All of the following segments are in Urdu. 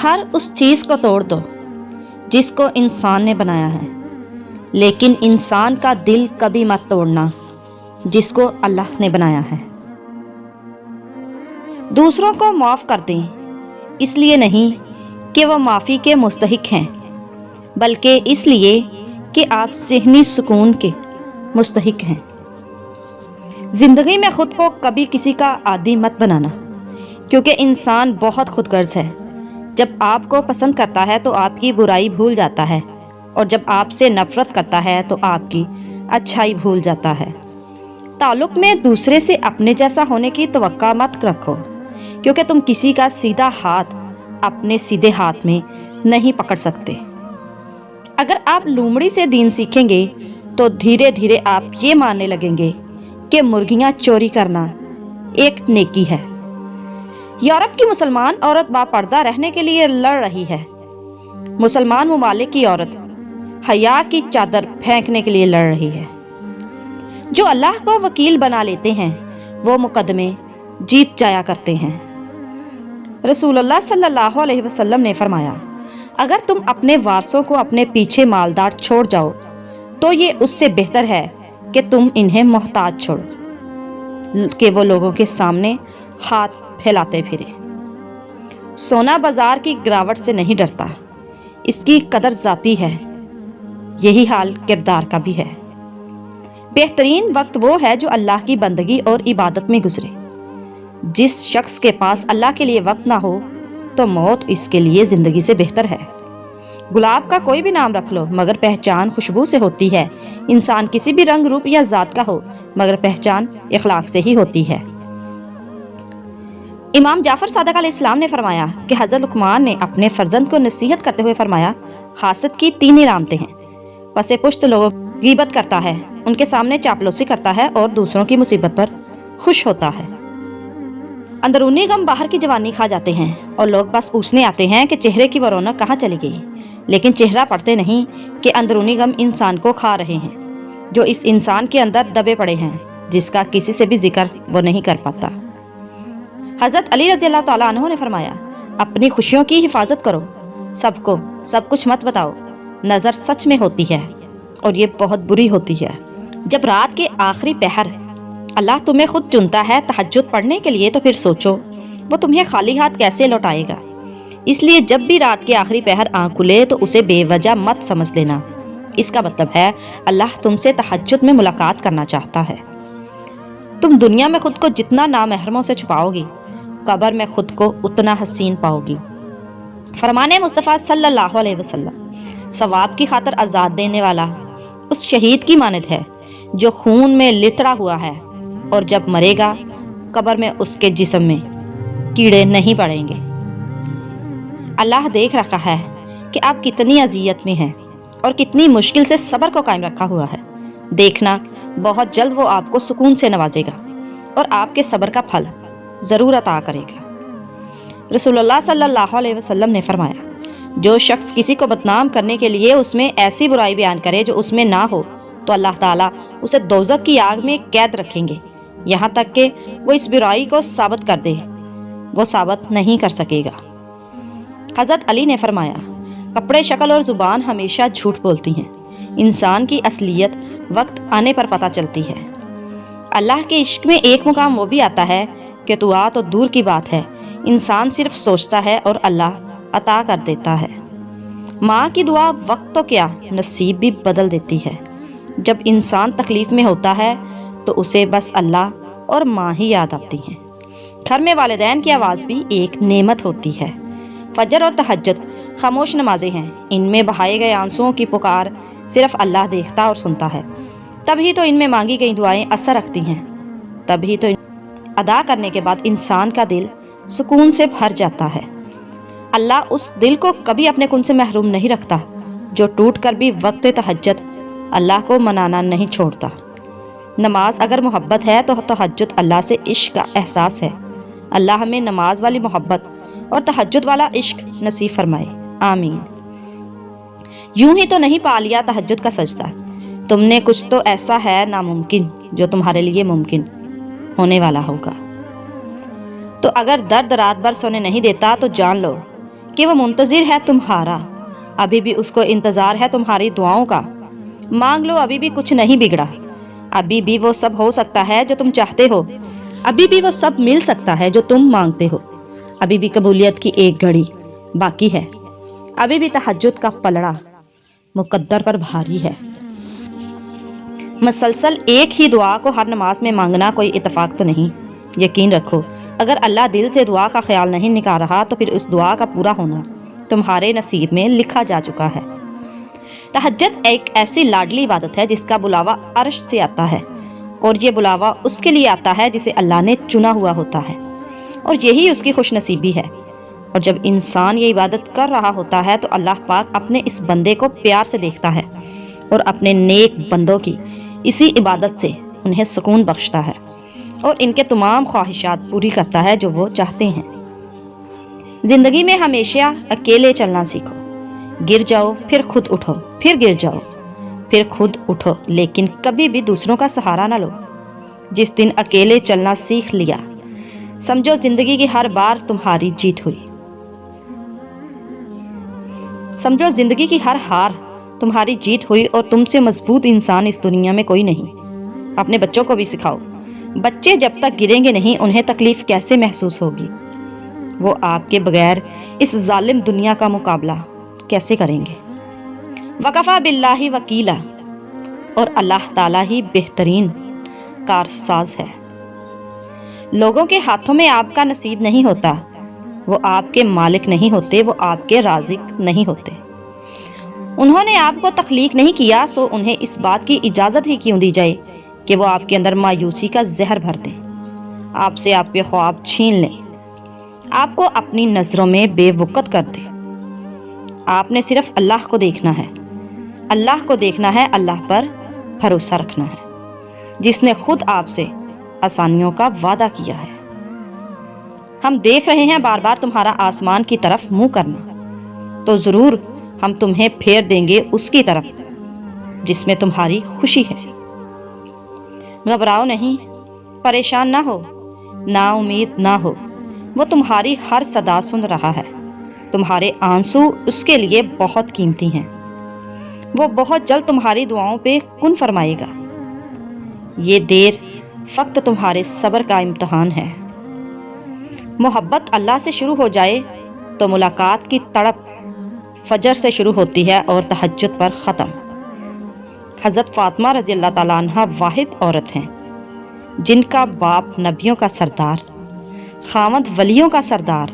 ہر اس چیز کو توڑ دو جس کو انسان نے بنایا ہے، لیکن انسان کا دل کبھی مت توڑنا جس کو اللہ نے بنایا ہے۔ دوسروں کو معاف کر دیں، اس لیے نہیں کہ وہ معافی کے مستحق ہیں، بلکہ اس لیے کہ آپ ذہنی سکون کے مستحق ہیں۔ زندگی میں خود کو کبھی کسی کا عادی مت بنانا، کیونکہ انسان بہت خود غرض ہے۔ جب آپ کو پسند کرتا ہے تو آپ کی برائی بھول جاتا ہے، اور جب آپ سے نفرت کرتا ہے تو آپ کی اچھائی بھول جاتا ہے۔ تعلق میں دوسرے سے اپنے جیسا ہونے کی توقع مت رکھو، کیونکہ تم کسی کا سیدھا ہاتھ اپنے سیدھے ہاتھ میں نہیں پکڑ سکتے۔ اگر آپ لومڑی سے دین سیکھیں گے تو دھیرے دھیرے آپ یہ ماننے لگیں گے کہ مرغیاں چوری کرنا ایک نیکی ہے۔ یورپ کی مسلمان عورت باپردہ رہنے کے لیے لڑ رہی ہے۔ مسلمان ممالک کی عورت حیا کی چادر پھینکنے کے لیے لڑ رہی ہے۔ جو اللہ کو وکیل بنا لیتے ہیں وہ مقدمے جیت جایا کرتے ہیں۔ رسول اللہ صلی اللہ علیہ وسلم نے فرمایا، اگر تم اپنے وارثوں کو اپنے پیچھے مالدار چھوڑ جاؤ تو یہ اس سے بہتر ہے کہ تم انہیں محتاج چھوڑو کہ وہ لوگوں کے سامنے ہاتھ پھیلاتے پھریں۔ سونا بازار کی گراوٹ سے نہیں ڈرتا، اس کی قدر ذاتی ہے۔ یہی حال کردار کا بھی ہے۔ بہترین وقت وہ ہے جو اللہ کی بندگی اور عبادت میں گزرے۔ جس شخص کے پاس اللہ کے لیے وقت نہ ہو تو موت اس کے لیے زندگی سے بہتر ہے۔ گلاب کا کوئی بھی نام رکھ لو مگر پہچان خوشبو سے ہوتی ہے۔ انسان کسی بھی رنگ روپ یا ذات کا ہو مگر پہچان اخلاق سے ہی ہوتی ہے۔ امام جعفر صادق علیہ السلام نے فرمایا کہ حضرت لقمان نے اپنے فرزند کو نصیحت کرتے ہوئے فرمایا، حاسد کی 3 علامتیں ہیں۔ پس پشت لوگوں کی غیبت کرتا ہے، ان کے سامنے چاپلوسی کرتا ہے اور دوسروں کی مصیبت پر خوش ہوتا ہے۔ اندرونی غم باہر کی جوانی کھا جاتے ہیں اور لوگ بس پوچھنے آتے ہیں کہ چہرے کی وہ رونق کہاں چلی گئی، لیکن چہرہ پڑھتے نہیں کہ اندرونی غم انسان کو کھا رہے ہیں، جو اس انسان کے اندر دبے پڑے ہیں، جس کا کسی سے بھی ذکر وہ نہیں کر پاتا۔ حضرت علی رضی اللہ تعالیٰ عنہ نے فرمایا، اپنی خوشیوں کی حفاظت کرو، سب کو سب کچھ مت بتاؤ۔ نظر سچ میں ہوتی ہے اور یہ بہت بری ہوتی ہے۔ جب رات کے آخری پہر اللہ تمہیں خود چنتا ہے تہجد پڑھنے کے لیے تو پھر سوچو وہ تمہیں خالی ہاتھ کیسے لوٹائے گا۔ اس لیے جب بھی رات کے آخری پہر آنکھ کھلے تو اسے بے وجہ مت سمجھ لینا۔ اس کا مطلب ہے اللہ تم سے تہجد میں ملاقات کرنا چاہتا ہے۔ تم دنیا میں خود کو جتنا نامحرموں سے چھپاؤ گی، قبر میں خود کو اتنا حسین پاؤ گی۔ فرمان مصطفیٰ صلی اللہ علیہ وسلم ثواب کی خاطر آزاد دینے والا اس شہید کی مانند ہے جو خون میں لتڑا ہوا ہے، اور جب مرے گا قبر میں اس کے جسم میں کیڑے نہیں پڑیں گے۔ اللہ دیکھ رکھا ہے کہ آپ کتنی اذیت میں ہیں اور کتنی مشکل سے صبر کو قائم رکھا ہوا ہے۔ دیکھنا بہت جلد وہ آپ کو سکون سے نوازے گا اور آپ کے صبر کا پھل ضرور عطا کرے گا۔ رسول اللہ صلی اللہ علیہ وسلم نے فرمایا، جو شخص کسی کو بدنام کرنے کے لیے اس میں ایسی برائی بیان کرے جو اس میں نہ ہو تو اللہ تعالیٰ اسے دوزخ کی آگ میں قید رکھیں گے، یہاں تک کہ وہ اس برائی کو ثابت کر دے۔ وہ ثابت نہیں کر سکے گا۔ حضرت علی نے فرمایا، کپڑے، شکل اور زبان ہمیشہ جھوٹ بولتی ہیں، انسان کی اصلیت وقت آنے پر پتہ چلتی ہے۔ اللہ کے عشق میں ایک مقام وہ بھی آتا ہے کہ دعا تو دور کی بات ہے، انسان صرف سوچتا ہے اور اللہ عطا کر دیتا ہے۔ ماں کی دعا وقت تو کیا نصیب بھی بدل دیتی ہے۔ جب انسان تکلیف میں ہوتا ہے تو اسے بس اللہ اور ماں ہی یاد آتی ہیں۔ گھر میں والدین کی آواز بھی ایک نعمت ہوتی ہے۔ فجر اور تہجد خاموش نمازیں ہیں، ان میں بہائے گئے آنسوؤں کی پکار صرف اللہ دیکھتا اور سنتا ہے۔ تبھی تو ان میں مانگی گئی دعائیں اثر رکھتی ہیں، تبھی تو ادا کرنے کے بعد انسان کا دل سکون سے بھر جاتا ہے۔ اللہ اس دل کو کبھی اپنے کن سے محروم نہیں رکھتا جو ٹوٹ کر بھی وقت تہجد اللہ کو منانا نہیں چھوڑتا۔ نماز اگر محبت ہے تو تہجد اللہ سے عشق کا احساس ہے۔ اللہ ہمیں نماز والی محبت اور تہجد والا عشق نصیب فرمائے، آمین۔ یوں ہی تو نہیں پا لیا تہجد کا سجدہ، تم نے کچھ تو ایسا ہے ناممکن جو تمہارے لیے ممکن ہونے والا ہوگا۔ تو اگر درد رات بھر سونے نہیں دیتا تو جان لو کہ وہ منتظر ہے تمہارا، ابھی بھی اس کو انتظار ہے تمہاری دعاؤں کا۔ مانگ لو، ابھی بھی کچھ نہیں بگڑا، ابھی بھی وہ سب ہو سکتا ہے جو تم چاہتے ہو، ابھی بھی وہ سب مل سکتا ہے جو تم مانگتے ہو، ابھی بھی قبولیت کی ایک گھڑی باقی ہے، ابھی بھی تہجد کا پلڑا مقدر پر بھاری ہے۔ مسلسل ایک ہی دعا کو ہر نماز میں مانگنا کوئی اتفاق تو نہیں۔ یقین رکھو، اگر اللہ دل سے دعا کا خیال نہیں نکال رہا تو پھر اس دعا کا پورا ہونا تمہارے نصیب میں لکھا جا چکا ہے۔ تہجد ایک ایسی لاڈلی عبادت ہے جس کا بلاوا عرش سے آتا ہے، اور یہ بلاوا اس کے لیے آتا ہے جسے اللہ نے چنا ہوا ہوتا ہے، اور یہی اس کی خوش نصیبی ہے۔ اور جب انسان یہ عبادت کر رہا ہوتا ہے تو اللہ پاک اپنے اس بندے کو پیار سے دیکھتا ہے اور اپنے نیک بندوں کی اسی عبادت سے انہیں سکون بخشتا ہے اور ان کے تمام خواہشات پوری کرتا ہے جو وہ چاہتے ہیں۔ زندگی میں ہمیشہ اکیلے چلنا سیکھو، گر جاؤ پھر خود اٹھو، پھر گر جاؤ پھر خود اٹھو، لیکن کبھی بھی دوسروں کا سہارا نہ لو۔ جس دن اکیلے چلنا سیکھ لیا، سمجھو زندگی کی ہر بار تمہاری جیت ہوئی، سمجھو زندگی کی ہر ہار تمہاری جیت ہوئی، اور تم سے مضبوط انسان اس دنیا میں کوئی نہیں۔ اپنے بچوں کو بھی سکھاؤ، بچے جب تک گریں گے نہیں انہیں تکلیف کیسے محسوس ہوگی، وہ آپ کے بغیر اس ظالم دنیا کا مقابلہ کیسے کریں گے۔ وکفیٰ باللہ وکیلا، اور اللہ تعالیٰ ہی بہترین کارساز ہے۔ لوگوں کے ہاتھوں میں آپ کا نصیب نہیں ہوتا، وہ آپ کے مالک نہیں ہوتے، وہ آپ کے رازق نہیں ہوتے۔ انہوں نے آپ کو تخلیق نہیں کیا، سو انہیں اس بات کی اجازت ہی کیوں دی جائے کہ وہ آپ کے اندر مایوسی کا زہر بھر دیں، آپ سے آپ کے خواب چھین لیں، آپ کو اپنی نظروں میں بے وقت کر دیں۔ آپ نے صرف اللہ کو دیکھنا ہے، اللہ کو دیکھنا ہے، اللہ پر بھروسہ رکھنا ہے جس نے خود آپ سے آسانیوں کا وعدہ کیا ہے۔ ہم دیکھ رہے ہیں بار بار تمہارا آسمان کی طرف منہ کرنا، تو ضرور ہم تمہیں پھیر دیں گے اس کی طرف جس میں تمہاری خوشی ہے۔ گھبراؤ نہیں، پریشان نہ ہو، نا امید نہ ہو، وہ تمہاری ہر صدا سن رہا ہے، تمہارے آنسو اس کے لیے بہت قیمتی ہیں، وہ بہت جلد تمہاری دعاؤں پہ کن فرمائے گا۔ یہ دیر فقط تمہارے صبر کا امتحان ہے۔ محبت اللہ سے شروع ہو جائے تو ملاقات کی تڑپ فجر سے شروع ہوتی ہے اور تہجد پر ختم۔ حضرت فاطمہ رضی اللہ تعالیٰ عنہ واحد عورت ہیں جن کا باپ نبیوں کا سردار، خاوند ولیوں کا سردار،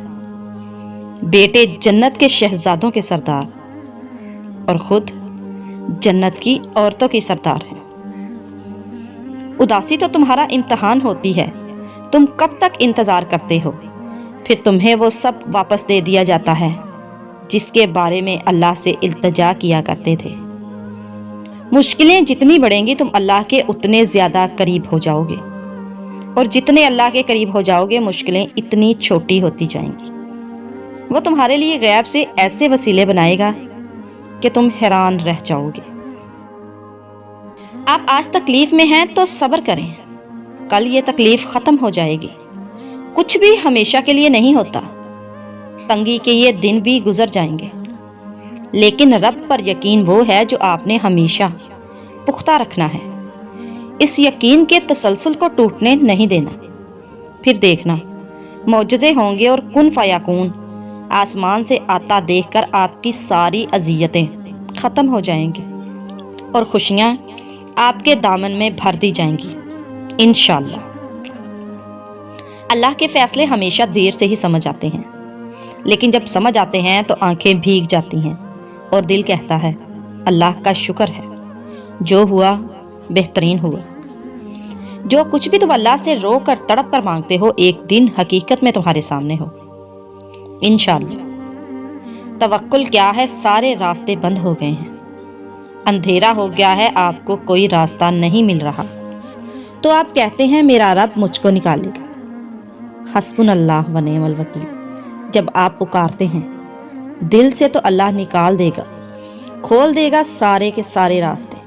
بیٹے جنت کے شہزادوں کے سردار اور خود جنت کی عورتوں کی سردار ہیں۔ اداسی تو تمہارا امتحان ہوتی ہے، تم کب تک انتظار کرتے ہو؟ پھر تمہیں وہ سب واپس دے دیا جاتا ہے جس کے بارے میں اللہ سے التجا کیا کرتے تھے۔ مشکلیں جتنی بڑھیں گی تم اللہ کے اتنے زیادہ قریب ہو جاؤ گے، اور جتنے اللہ کے قریب ہو جاؤ گے مشکلیں اتنی چھوٹی ہوتی جائیں گی۔ وہ تمہارے لیے غیب سے ایسے وسیلے بنائے گا کہ تم حیران رہ جاؤ گے۔ آپ آج تکلیف میں ہیں تو صبر کریں، کل یہ تکلیف ختم ہو جائے گی۔ کچھ بھی ہمیشہ کے لیے نہیں ہوتا، تنگی کے یہ دن بھی گزر جائیں گے، لیکن رب پر یقین وہ ہے جو آپ نے ہمیشہ پختہ رکھنا ہے۔ اس یقین کے تسلسل کو ٹوٹنے نہیں دینا، پھر دیکھنا معجزے ہوں گے اور کن فیکون آسمان سے آتا دیکھ کر آپ کی ساری اذیتیں ختم ہو جائیں گی اور خوشیاں آپ کے دامن میں بھر دی جائیں گی انشاءاللہ۔ اللہ کے فیصلے ہمیشہ دیر سے ہی سمجھ آتے ہیں، لیکن جب سمجھ آتے ہیں تو آنکھیں بھیگ جاتی ہیں اور دل کہتا ہے اللہ کا شکر ہے، جو ہوا بہترین ہوا۔ جو کچھ بھی تم اللہ سے رو کر تڑپ کر مانگتے ہو ایک دن حقیقت میں تمہارے سامنے ہو انشاءاللہ۔ توکل کیا ہے، سارے راستے بند ہو گئے ہیں، اندھیرا ہو گیا ہے، آپ کو کوئی راستہ نہیں مل رہا، تو آپ کہتے ہیں میرا رب مجھ کو نکالے گا۔ حسبنا اللہ و نعم الوکیل جب آپ پکارتے ہیں دل سے تو اللہ نکال دے گا، کھول دے گا سارے کے سارے راستے،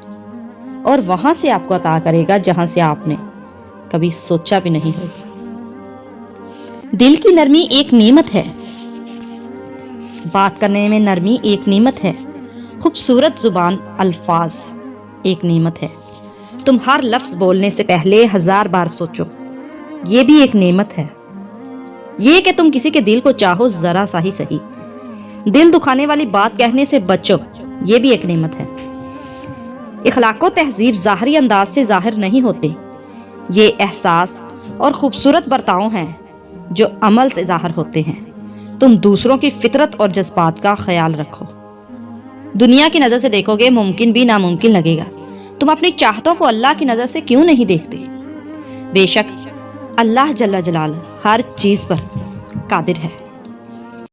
اور وہاں سے آپ کو عطا کرے گا جہاں سے آپ نے کبھی سوچا بھی نہیں ہوگا۔ دل کی نرمی ایک نعمت ہے، بات کرنے میں نرمی ایک نعمت ہے، خوبصورت زبان الفاظ ایک نعمت ہے، تم ہر لفظ بولنے سے پہلے 1000 بار سوچو، یہ بھی ایک نعمت ہے۔ یہ کہ تم کسی کے دل کو چاہو ذرا سا ہی صحیح، دل دکھانے والی بات کہنے سے بچو، یہ بھی ایک نعمت ہے۔ اخلاق و تہذیب ظاہری انداز سے ظاہر نہیں ہوتے، یہ احساس اور خوبصورت برتاؤ ہیں جو عمل سے ظاہر ہوتے ہیں۔ تم دوسروں کی فطرت اور جذبات کا خیال رکھو۔ دنیا کی نظر سے دیکھو گے ممکن بھی ناممکن لگے گا، تم اپنی چاہتوں کو اللہ کی نظر سے کیوں نہیں دیکھتے؟ بے شک اللہ جل جلالہ ہر چیز پر قادر ہے۔